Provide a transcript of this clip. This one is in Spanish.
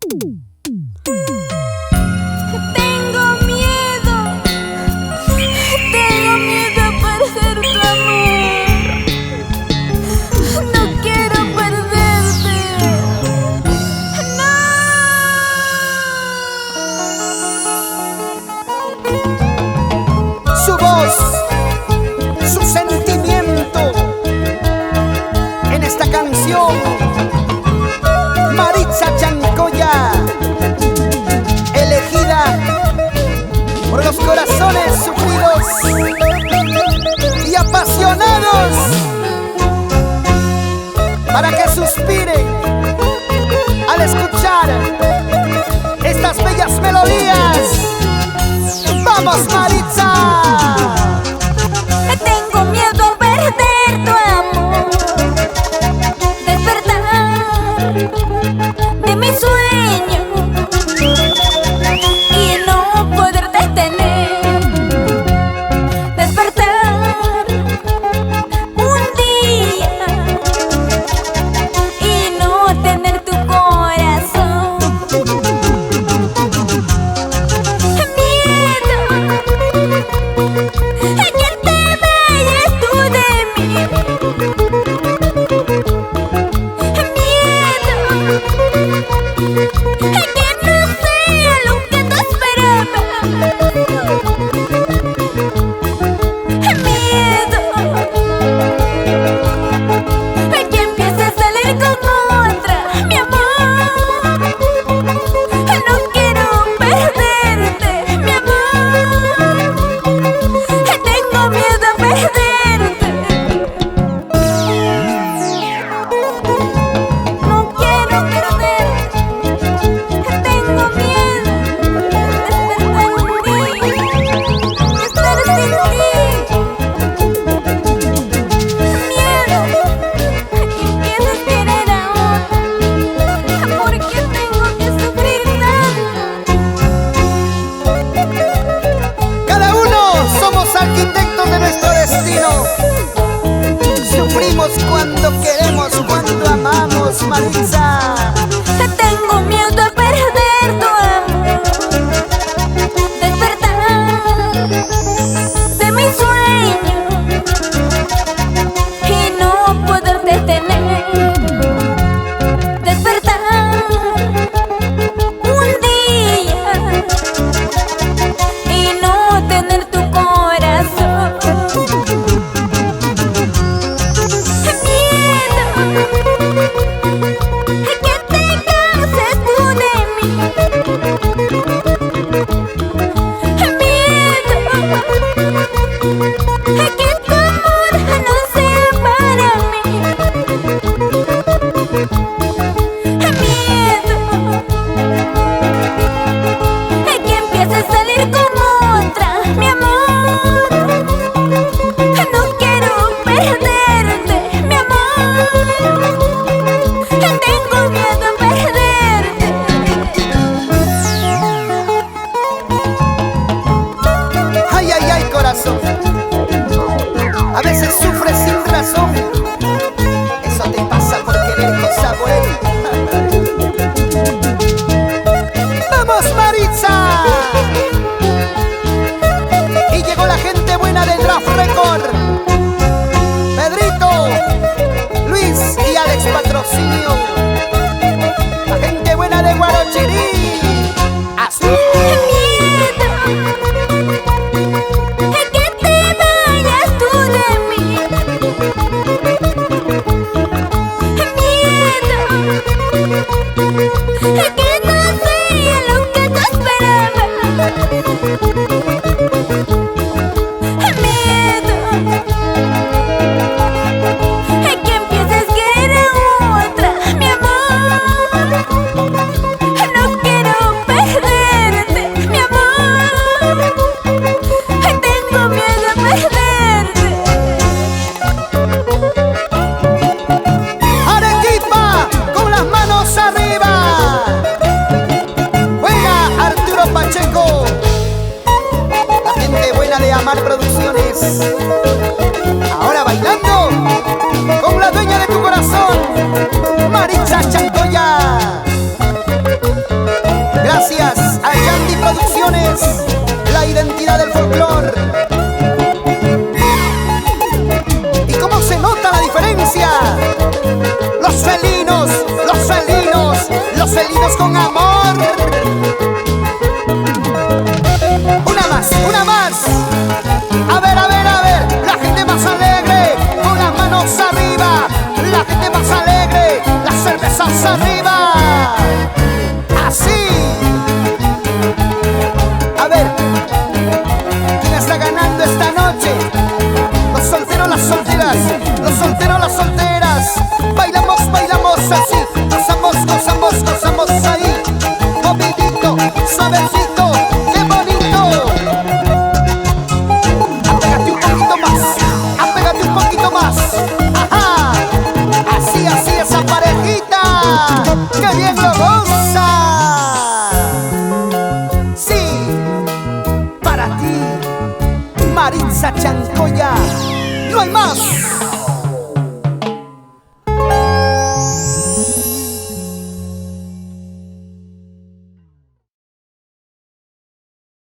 Tengo miedo a perder tu amor. No quiero perderte. No. Su voz, su sentimiento en esta canción. Maritza Chancoya, elegida por los corazones sufridos y apasionados, para que suspiren al escuchar estas bellas melodías. ¡Vamos, Maritza! Tengo miedo a perder tu amor, despertar de mi sueño y no poder detener, despertar un día y no tener tu corazón. Miedo a que te vayas tú de mí. Miedo a que no sea lo que tú esperabas. Miedo a que empieces a salir con otra, mi amor. No quiero perderte, mi amor. Tengo miedo a perderte. No quiero perderte. Tengo miedo de despertar un día y estar sin ti. Miedo a que empieces a querer a otra. ¿Por qué tengo que sufrir tanto? Cada uno somos arquitectos de nuestro destino. Sufrimos cuando queremos, cuando amamos, Maritza. Tengo miedo a perder tu amor, despertar de mi sueño y no poder detener, despertar un día y no tener tu corazón. Miedo que te canses tú de mí. Miedo que tu amor no sea para mí. Miedo que empieces a salir con otra, mi amor. No quiero perderte, mi amor. Tengo miedo a perderte. Ay, ay, ay, corazón. A veces sufres sin razón. Eso te pasa por querer cosa buena. ¡Vamos, Maritza! Y llegó la gente buena de Draft Record. Pedrito, Luis y Alex Patrocinio. La gente buena de Guarochirí. Azul. Miedo que te vayas tú de mí. Miedo que no sea lo que tú esperabas. Miedo que empieces a querer a otra, mi amor. No quiero perderte, mi amor. Tengo miedo a perderte. Arequipa, con las manos arriba. felinos con amor. Una más, una más. A ver, a ver, a ver. La gente más alegre, con las manos arriba. La gente más alegre, las cervezas arriba. Así. A ver, ¿quién está ganando esta noche? Los solteros, las solteras. Los solteros, las solteras. Bailamos, bailamos así. Gozamos, gozamos, gozamos ahí. Movidito, suavecito, qué bonito. Apégate un poquito más. Apégate un poquito más. Ajá. Así, así esa parejita. ¡Qué bien lo goza! Sí, para ti, Maritza Chancoya. No hay más.